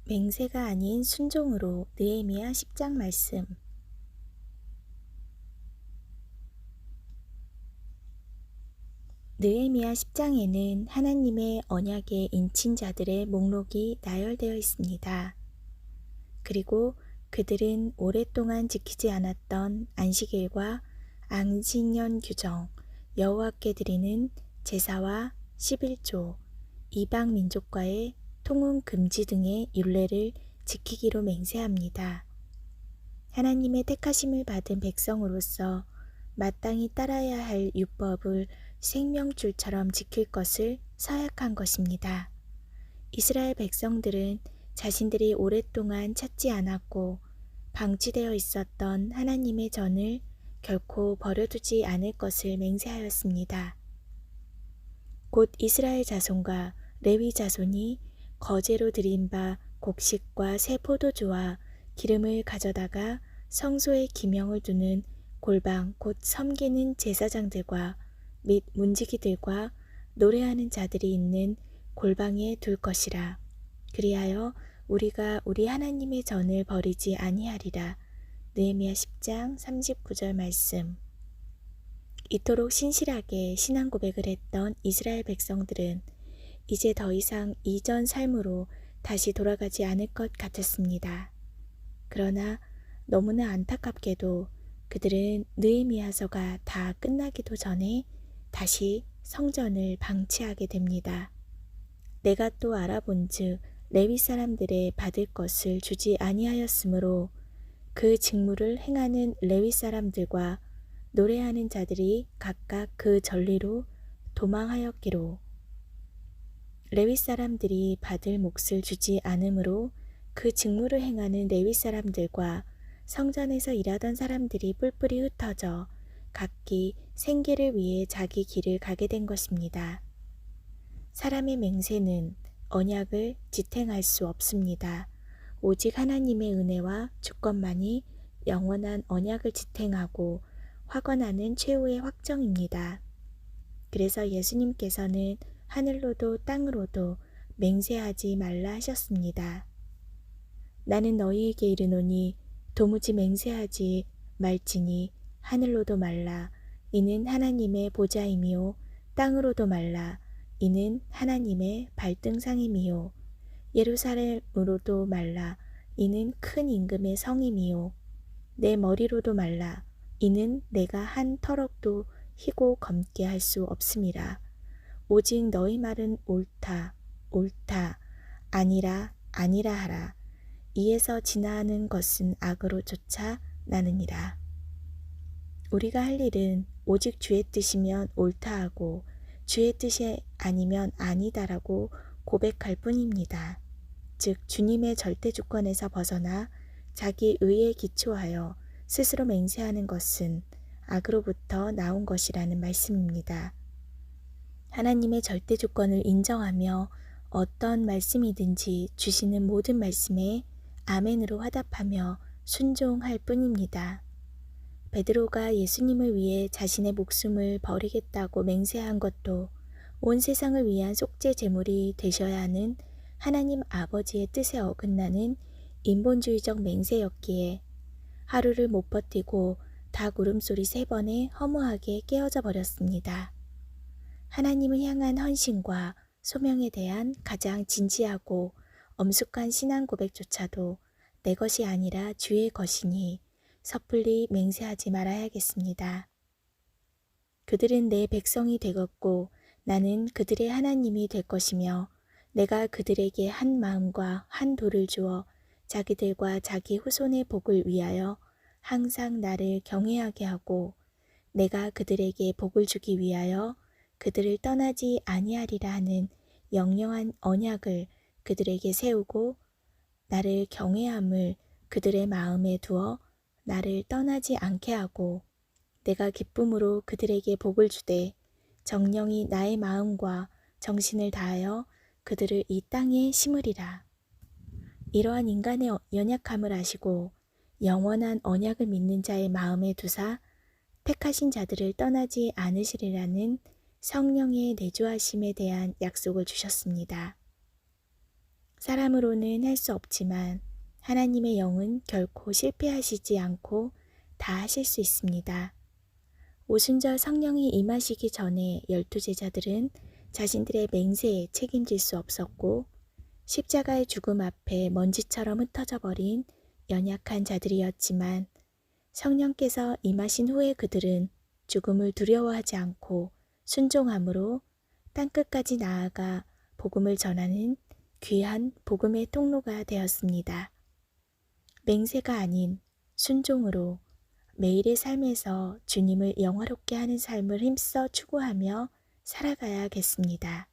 맹세가 아닌 순종으로 느헤미야 10장 말씀. 느헤미야 10장에는 하나님의 언약의 인친자들의 목록이 나열되어 있습니다. 그리고 그들은 오랫동안 지키지 않았던 안식일과 안식년 규정, 여호와께 드리는 제사와 11조, 이방 민족과의 통혼 금지 등의 율례를 지키기로 맹세합니다. 하나님의 택하심을 받은 백성으로서 마땅히 따라야 할 율법을 생명줄처럼 지킬 것을 서약한 것입니다. 이스라엘 백성들은 자신들이 오랫동안 찾지 않았고 방치되어 있었던 하나님의 전을 결코 버려두지 않을 것을 맹세하였습니다. 곧 이스라엘 자손과 레위 자손이 거제로 드린 바 곡식과 새 포도주와 기름을 가져다가 성소에 기명을 두는 골방 곧 섬기는 제사장들과 및 문지기들과 노래하는 자들이 있는 골방에 둘 것이라. 그리하여 우리가 우리 하나님의 전을 버리지 아니하리라. 느헤미야 10장 39절 말씀. 이토록 신실하게 신앙 고백을 했던 이스라엘 백성들은 이제 더 이상 이전 삶으로 다시 돌아가지 않을 것 같았습니다. 그러나 너무나 안타깝게도 그들은 느헤미야서가 다 끝나기도 전에 다시 성전을 방치하게 됩니다. 내가 또 알아본즉 레위 사람들의 받을 것을 주지 아니하였으므로 그 직무를 행하는 레위 사람들과 노래하는 자들이 각각 그 전리로 도망하였기로. 레위 사람들이 받을 몫을 주지 않으므로 그 직무를 행하는 레위 사람들과 성전에서 일하던 사람들이 뿔뿔이 흩어져 각기 생계를 위해 자기 길을 가게 된 것입니다. 사람의 맹세는 언약을 지탱할 수 없습니다. 오직 하나님의 은혜와 주권만이 영원한 언약을 지탱하고 확언하는 최후의 확정입니다. 그래서 예수님께서는 하늘로도 땅으로도 맹세하지 말라 하셨습니다. 나는 너희에게 이르노니 도무지 맹세하지 말지니 하늘로도 말라 이는 하나님의 보좌임이요 땅으로도 말라 이는 하나님의 발등상임이요 예루살렘으로도 말라 이는 큰 임금의 성임이요 내 머리로도 말라 이는 내가 한 터럭도 희고 검게 할 수 없음이라. 오직 너희 말은 옳다 옳다 아니라 아니라 하라. 이에서 지나는 것은 악으로 쫓아 나느니라. 우리가 할 일은 오직 주의 뜻이면 옳다 하고 주의 뜻이 아니면 아니다라고 고백할 뿐입니다. 즉 주님의 절대 주권에서 벗어나 자기 의에 기초하여 스스로 맹세하는 것은 악으로부터 나온 것이라는 말씀입니다. 하나님의 절대 주권을 인정하며 어떤 말씀이든지 주시는 모든 말씀에 아멘으로 화답하며 순종할 뿐입니다. 베드로가 예수님을 위해 자신의 목숨을 버리겠다고 맹세한 것도 온 세상을 위한 속죄 제물이 되셔야 하는 하나님 아버지의 뜻에 어긋나는 인본주의적 맹세였기에 하루를 못 버티고 닭 울음소리 3번에 허무하게 깨어져 버렸습니다. 하나님을 향한 헌신과 소명에 대한 가장 진지하고 엄숙한 신앙 고백조차도 내 것이 아니라 주의 것이니 섣불리 맹세하지 말아야겠습니다. 그들은 내 백성이 되었고 나는 그들의 하나님이 될 것이며 내가 그들에게 한 마음과 한 돌을 주어 자기들과 자기 후손의 복을 위하여 항상 나를 경외하게 하고 내가 그들에게 복을 주기 위하여 그들을 떠나지 아니하리라 하는 영영한 언약을 그들에게 세우고 나를 경외함을 그들의 마음에 두어 나를 떠나지 않게 하고 내가 기쁨으로 그들에게 복을 주되 정령이 나의 마음과 정신을 다하여 그들을 이 땅에 심으리라. 이러한 인간의 연약함을 아시고 영원한 언약을 믿는 자의 마음에 두사 택하신 자들을 떠나지 않으시리라는 성령의 내주하심에 대한 약속을 주셨습니다. 사람으로는 할 수 없지만 하나님의 영은 결코 실패하시지 않고 다 하실 수 있습니다. 오순절 성령이 임하시기 전에 12제자들은 자신들의 맹세에 책임질 수 없었고 십자가의 죽음 앞에 먼지처럼 흩어져 버린 연약한 자들이었지만 성령께서 임하신 후에 그들은 죽음을 두려워하지 않고 순종함으로 땅끝까지 나아가 복음을 전하는 귀한 복음의 통로가 되었습니다. 맹세가 아닌 순종으로 매일의 삶에서 주님을 영화롭게 하는 삶을 힘써 추구하며 살아가야겠습니다.